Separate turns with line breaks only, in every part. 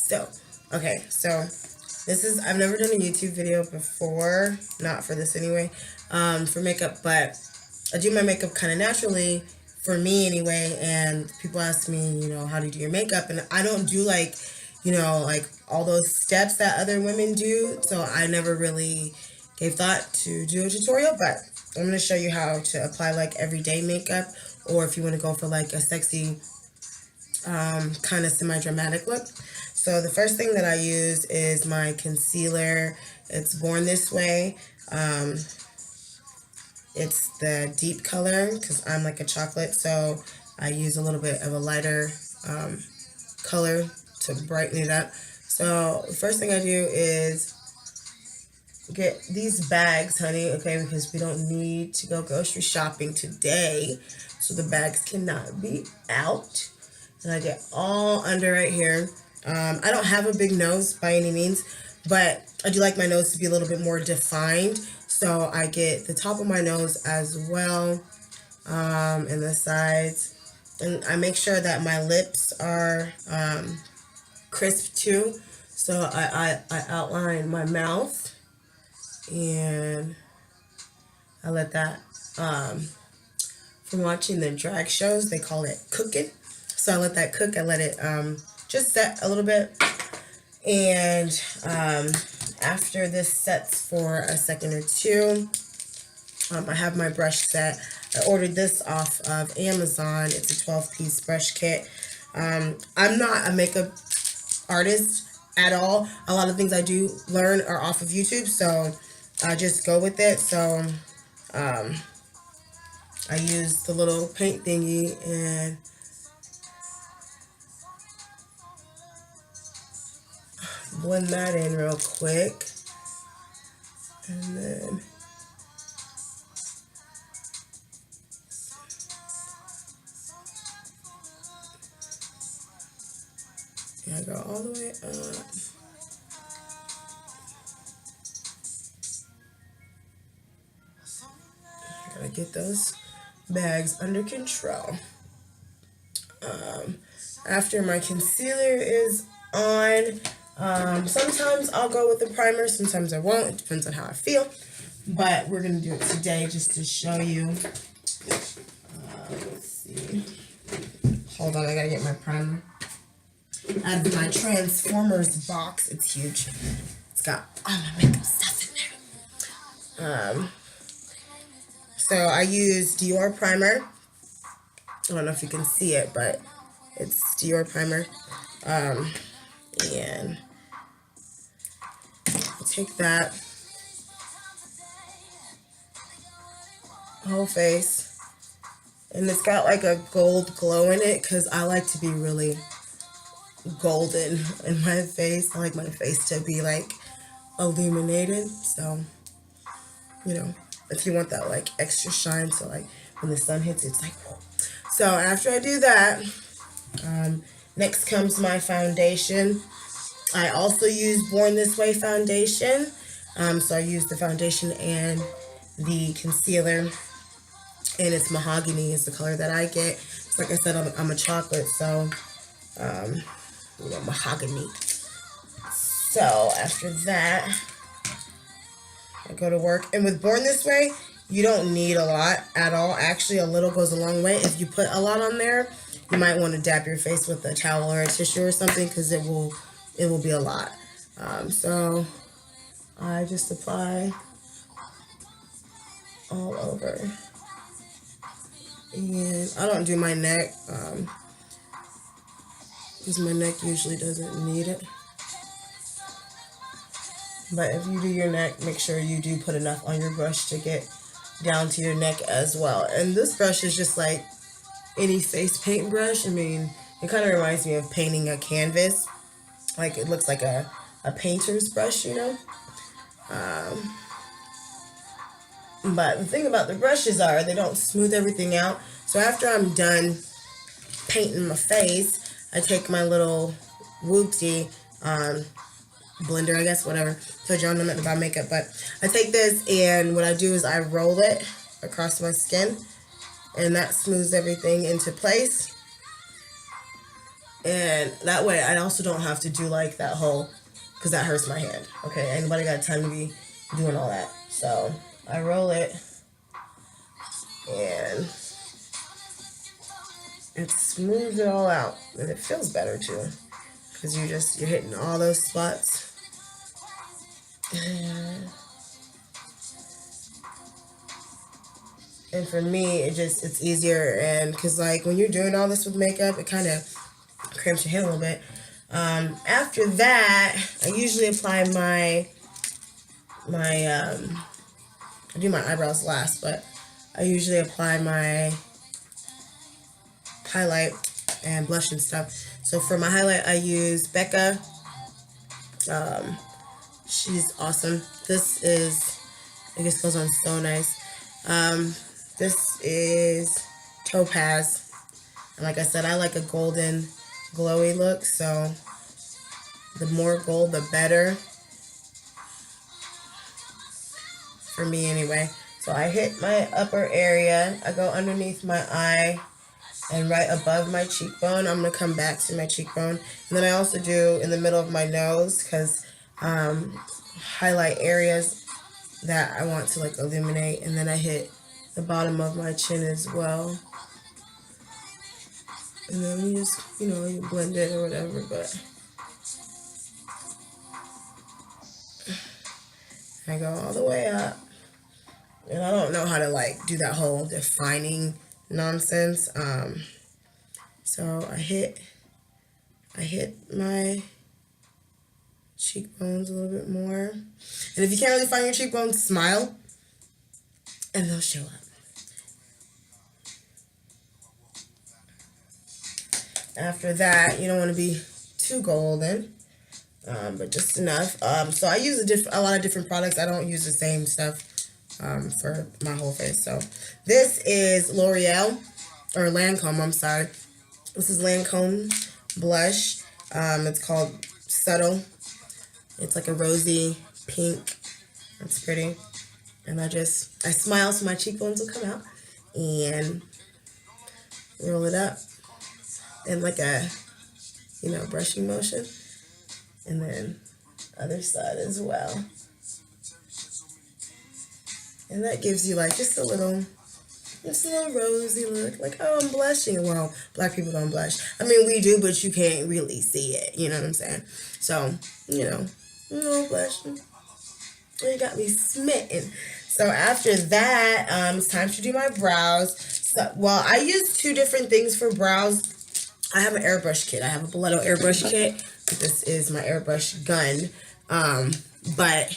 So, okay, so this is, I've never done a YouTube video before, not for this anyway, for makeup, but I do my makeup kind of naturally, for me anyway, and people ask me, how do you do your makeup, and I don't do like, like all those steps that other women do, so I never really gave thought to do a tutorial, but I'm going to show you how to apply like everyday makeup, or if you want to go for like a sexy, kind of semi-dramatic look. So the first thing that I use is my concealer. It's Born This Way. It's the deep color because I'm like a chocolate, so I use a little bit of a lighter color to brighten it up. So the first thing I do is get these bags, honey, okay, because we don't need to go grocery shopping today, so the bags cannot be out. And I get all under right here. I don't have a big nose by any means, but I do like my nose to be a little bit more defined. So I get the top of my nose as well, and the sides. And I make sure that my lips are crisp too. So I outline my mouth, and I let that, from watching the drag shows, they call it cooking. So I let that cook. I let it just set a little bit. And after this sets for a second or two, I have my brush set. I ordered this off of Amazon. It's a 12-piece brush kit. I'm not a makeup artist at all. A lot of things I do learn are off of YouTube, so I just go with it. So I use the little paint thingy and blend that in real quick, and then I go all the way up. Gotta get those bags under control. After my concealer is on, sometimes I'll go with the primer, sometimes I won't. It depends on how I feel. But we're going to do it today just to show you. Let's see. Hold on, I got to get my primer. Out of my Transformers box. It's huge. It's got all my makeup stuff in there. So I use Dior primer. I don't know if you can see it, but it's Dior primer. And I'll take that whole face, and it's got like a gold glow in it because I like to be really golden in my face. I like my face to be like illuminated, so if you want that like extra shine, so like when the sun hits it's like whoa. So after I do that, next comes my foundation. I also use Born This Way foundation. So I use the foundation and the concealer, and it's mahogany is the color that I get. It's like I said, I'm a chocolate, so mahogany. So after that, I go to work. And with Born This Way, you don't need a lot at all. Actually, a little goes a long way. If you put a lot on there, you might want to dab your face with a towel or a tissue or something, because it will be a lot. So I just apply all over. And I don't do my neck, because my neck usually doesn't need it. But if you do your neck, make sure you do put enough on your brush to get down to your neck as well. And this brush is just like any face paint brush. I mean, it kind of reminds me of painting a canvas. Like it looks like a painter's brush, But the thing about the brushes are they don't smooth everything out. So after I'm done painting my face, I take my little Woopty blender, I guess, whatever. So y'all know nothing about makeup, but I take this, and what I do is I roll it across my skin, and that smooths everything into place. And that way I also don't have to do like that whole, because that hurts my hand. Okay, anybody got time to be doing all that? So I roll it, and it smooths it all out, and it feels better too, because you're hitting all those spots. And for me, it's easier, and because like when you're doing all this with makeup, it kind of cramps your hand a little bit. After that, I usually apply my I do my eyebrows last, but I usually apply my highlight and blush and stuff. So for my highlight, I use Becca. Um, she's awesome. It just goes on so nice. This is Topaz. And like I said, I like a golden, glowy look. So the more gold, the better. For me anyway. So I hit my upper area. I go underneath my eye and right above my cheekbone. I'm going to come back to my cheekbone. And then I also do in the middle of my nose, because highlight areas that I want to like illuminate. And then I hit the bottom of my chin as well. And then you just, you blend it or whatever, but I go all the way up. And I don't know how to like do that whole defining nonsense. So I hit my cheekbones a little bit more. And if you can't really find your cheekbones, smile and they'll show up. After that, you don't want to be too golden, but just enough. So I use a lot of different products. I don't use the same stuff for my whole face. So this is L'Oreal, or Lancome, I'm sorry. This is Lancome blush. It's called Subtle. It's like a rosy pink. It's pretty. And I smile so my cheekbones will come out, and roll it up in like a, brushing motion. And then other side as well. And that gives you like just a little rosy look. Like, oh, I'm blushing. Well, black people don't blush. I mean, we do, but you can't really see it. You know what I'm saying? So, no blushing. You got me smitten. So after that, it's time to do my brows. So, well, I use two different things for brows. I have an airbrush kit. I have a Boleto airbrush kit. This is my airbrush gun. But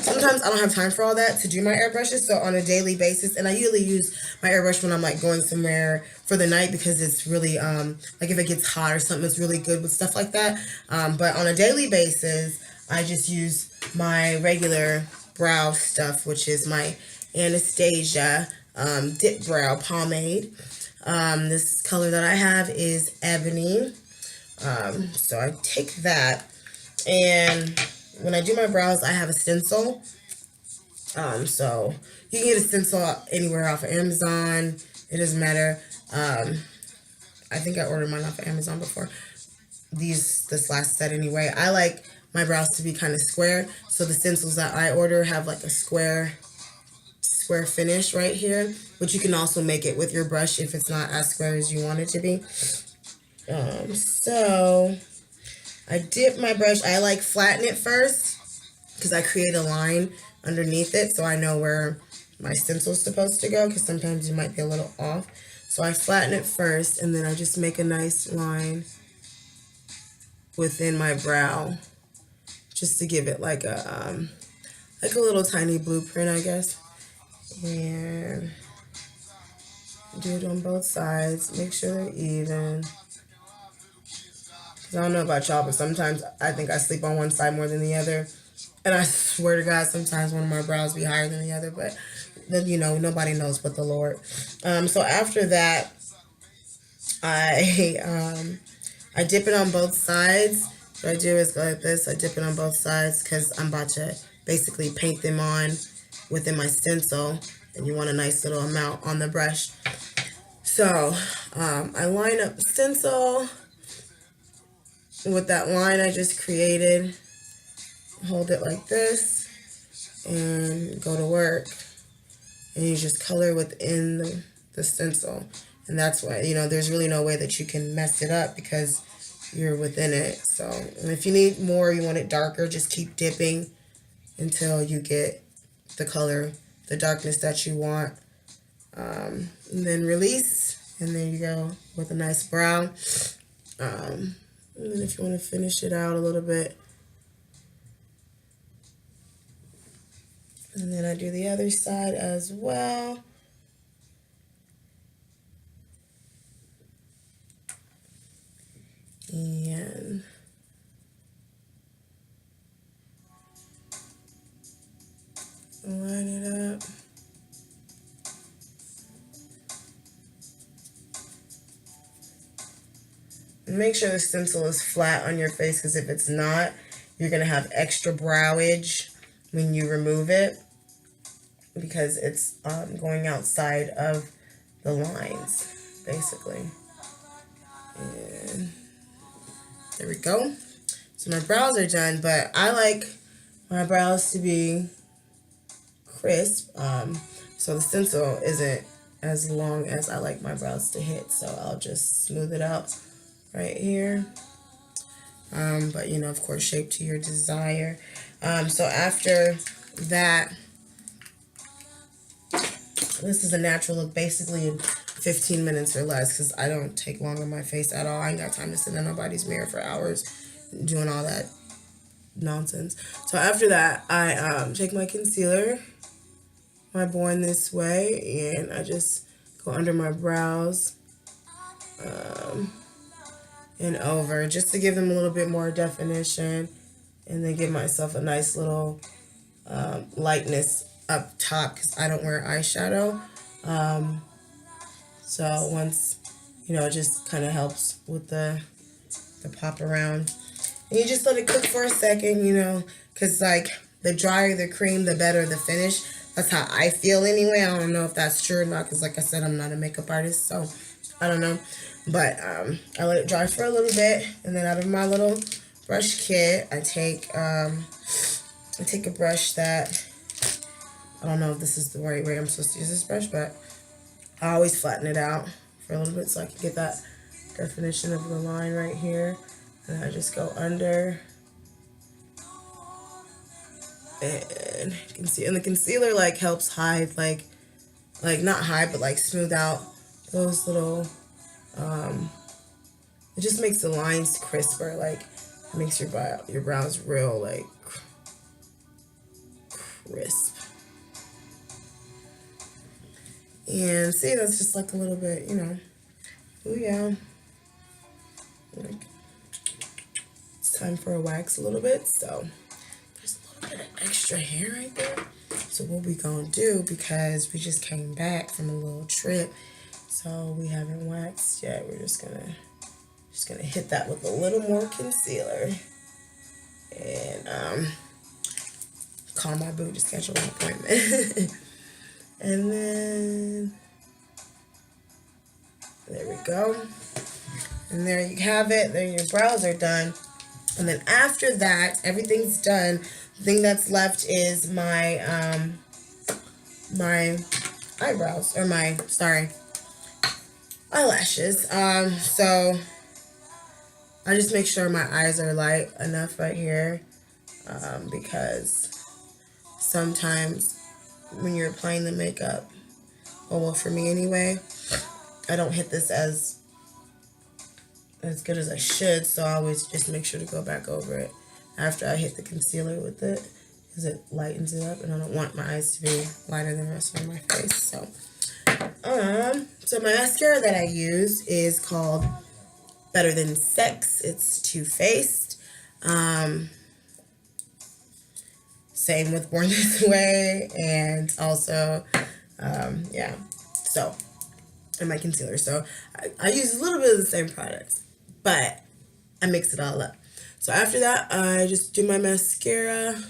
sometimes I don't have time for all that to do my airbrushes. So on a daily basis, and I usually use my airbrush when I'm like going somewhere for the night, because it's really like if it gets hot or something, it's really good with stuff like that. But on a daily basis, I just use my regular brow stuff, which is my Anastasia Dip Brow Pomade. This color that I have is Ebony. So I take that, and when I do my brows, I have a stencil. So you can get a stencil anywhere off of Amazon. It doesn't matter. I think I ordered mine off of Amazon before. This last set anyway. I like my brows to be kind of square, so the stencils that I order have like a square finish right here, but you can also make it with your brush if it's not as square as you want it to be. So I dip my brush. I like flatten it first because I create a line underneath it so I know where my stencil is supposed to go, because sometimes you might be a little off. So I flatten it first, and then I just make a nice line within my brow, just to give it like a little tiny blueprint, I guess. And do it on both sides. Make sure they're even. Because I don't know about y'all, but sometimes I think I sleep on one side more than the other. And I swear to God, sometimes one of my brows be higher than the other. But then, nobody knows but the Lord. So after that, I dip it on both sides. What I do is go like this. I dip it on both sides because I'm about to basically paint them on within my stencil, and you want a nice little amount on the brush. So I line up the stencil, with that line I just created, hold it like this and go to work, and you just color within the stencil. And that's why, you know, there's really no way that you can mess it up because you're within it. So, and if you need more, you want it darker, just keep dipping until you get the color, the darkness that you want. And then release, and there you go with a nice brow. And then if you want to finish it out a little bit, and then I do the other side as well. And line it up. And make sure the stencil is flat on your face, because if it's not, you're going to have extra browage when you remove it, because it's going outside of the lines, basically. And there we go. So my brows are done, but I like my brows to be crisp. So the stencil isn't as long as I like my brows to hit, so I'll just smooth it out right here. But you know, of course, shape to your desire. So after that, this is a natural look, basically in 15 minutes or less, because I don't take long on my face at all. I ain't got time to sit in nobody's mirror for hours doing all that nonsense. So after that, I take my concealer, my Born This Way, and I just go under my brows and over, just to give them a little bit more definition, and then give myself a nice little lightness up top, because I don't wear eyeshadow. So once, you know, it just kind of helps with the pop around. And you just let it cook for a second, you know, because like the drier the cream, the better the finish. That's how I feel anyway. I don't know if that's true or not, because like I said, I'm not a makeup artist, so I don't know. But I let it dry for a little bit, and then out of my little brush kit, I take a brush that, I don't know if this is the right way I'm supposed to use this brush, but I always flatten it out for a little bit so I can get that definition of the line right here. And I just go under, and you can see, and the concealer like helps hide, like not hide, but like smooth out those little, it just makes the lines crisper, like it makes your brows real like crisp. And see, that's just like a little bit, you know, oh yeah, like it's time for a wax a little bit. So there's a little bit of extra hair right there. So what we gonna do, because we just came back from a little trip, so we haven't waxed yet, we're just gonna hit that with a little more concealer, and call my boo to schedule an appointment. And then there we go. And there you have it. There, your brows are done. And then after that, everything's done. The thing that's left is my my eyebrows, or my, sorry, eyelashes. So I just make sure my eyes are light enough right here, because sometimes when you're applying the makeup, well, for me anyway, I don't hit this as good as I should, so I always just make sure to go back over it after I hit the concealer with it, because it lightens it up, and I don't want my eyes to be lighter than the rest of my face. So so my mascara that I use is called Better Than Sex. It's Too Faced. Same with Born This Way, and also, yeah, so, and my concealer. So I use a little bit of the same products, but I mix it all up. So after that, I just do my mascara.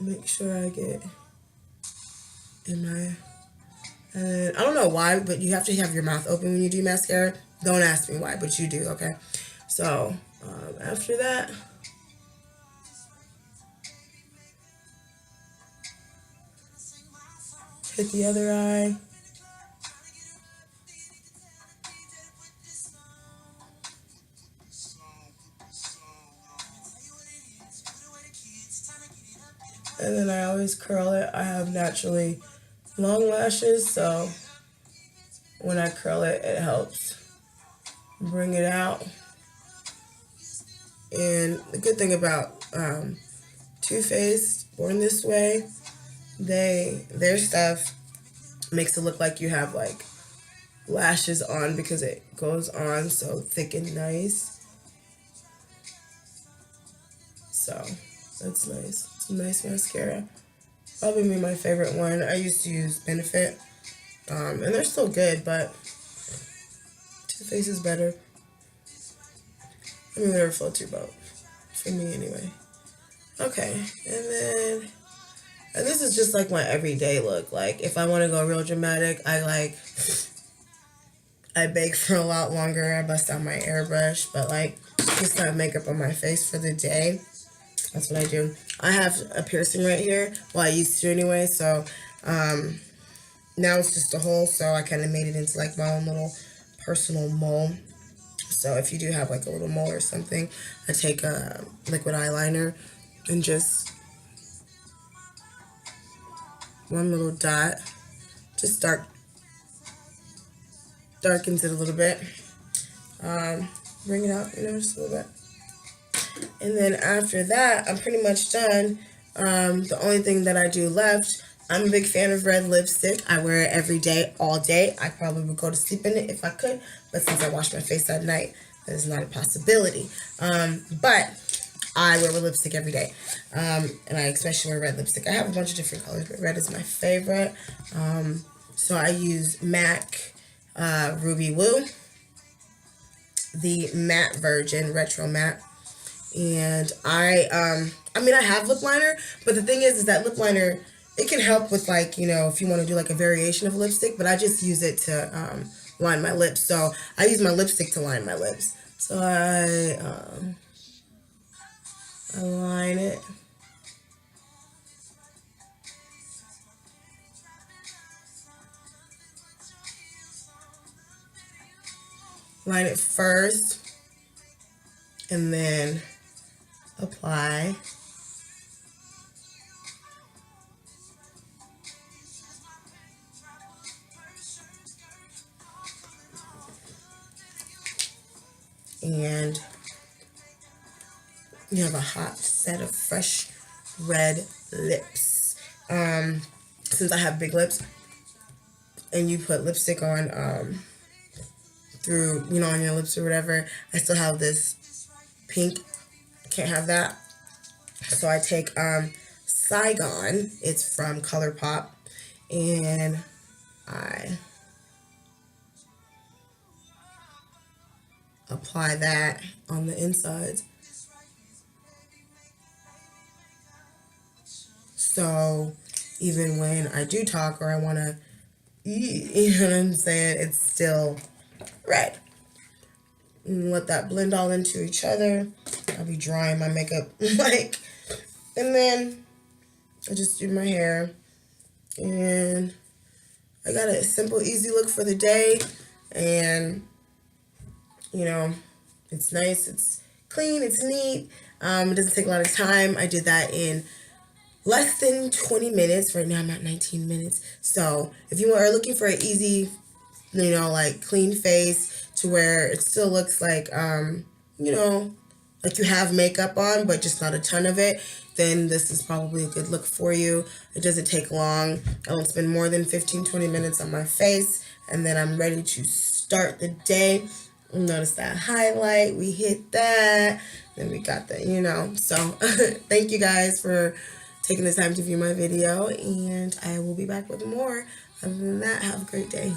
Make sure I get in my And I don't know why, but you have to have your mouth open when you do mascara. Don't ask me why, but you do, okay? So, after that, hit the other eye. And then I always curl it. I have naturally long lashes, so when I curl it, it helps bring it out. And the good thing about Too Faced, Born This Way, their stuff makes it look like you have like lashes on because it goes on so thick and nice. So that's nice. It's a nice mascara. Probably my favorite one. I used to use Benefit, and they're still good, but Too Faced is better. I mean, whatever floats your boat. For me, anyway. Okay, and this is just like my everyday look. Like, if I want to go real dramatic, I bake for a lot longer. I bust out my airbrush, but like, just have makeup on my face for the day. That's what I do. I have a piercing right here. Well, I used to anyway, so now it's just a hole, so I kind of made it into like my own little personal mole. So if you do have like a little mole or something, I take a liquid eyeliner and just one little dot, just darkens it a little bit. Bring it out, just a little bit. And then after that, I'm pretty much done. The only thing that I do left, I'm a big fan of red lipstick. I wear it every day, all day. I probably would go to sleep in it if I could, but since I wash my face at night, that is not a possibility. But I wear lipstick every day, and I especially wear red lipstick. I have a bunch of different colors, but red is my favorite. So I use MAC Ruby Woo, the matte version, retro matte. And I mean, I have lip liner, but the thing is that lip liner, it can help with like, if you want to do like a variation of lipstick, but I just use it to line my lips. So I use my lipstick to line my lips. So I line it. Line it first, and then apply. And you have a hot set of fresh red lips. Since I have big lips, and you put lipstick on through, on your lips or whatever, I still have this pink. Can't have that. So I take Saigon. It's from ColourPop, and I apply that on the insides. So even when I do talk or I want to eat, you know what I'm saying, it's still red. And let that blend all into each other. I'll be drying my makeup and then I just do my hair, and I got a simple, easy look for the day. And it's nice, it's clean, it's neat. It doesn't take a lot of time. I did that in less than 20 minutes. Right now I'm at 19 minutes. So if you are looking for an easy, like clean face to where it still looks like, like you have makeup on, but just not a ton of it, then this is probably a good look for you. It doesn't take long. I won't spend more than 15-20 minutes on my face, and then I'm ready to start the day. Notice that highlight, we hit that, then we got the, so thank you guys for taking the time to view my video, and I will be back with more. Other than that, have a great day.